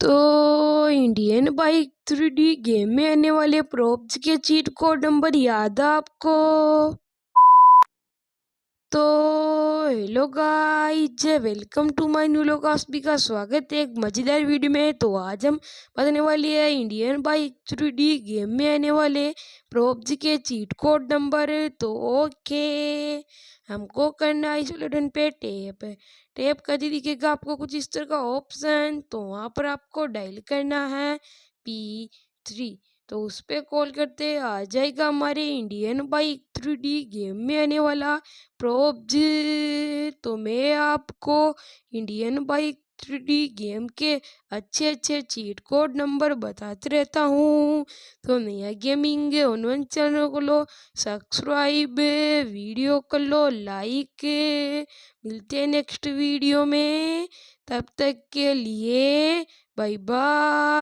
तो Indian bike 3D game में आने वाले प्रॉप्स के चीट कोड नंबर याद है आपको? तो hello guys, welcome to my new लोकास्पी का स्वागत है एक मजेदार वीडियो में। तो आज हम बताने वाले हैं इंडियन बाइक 3D गेम में आने वाले प्रॉप्स के चीट कोड नंबर। तो ओके, हमको करना है इस बटन पे टैप करके दिखेगा आपको कुछ इस तरह का ऑप्शन। तो वहाँ पर आपको डायल करना है P3। तो उस पर कॉल करते आ जाएगा हमारे इंडियन बाइक 3D गेम में आने वाला प्रोब्ज। तो मैं आपको इंडियन बाइक 3D गेम के अच्छे अच्छे चीट कोड नंबर बताते रहता हूँ। तो नया गेमिंग ऑनवन चैनल को लो सब्सक्राइब, वीडियो कर लो लाइक। मिलते हैं नेक्स्ट वीडियो में, तब तक के लिए बाय बाय।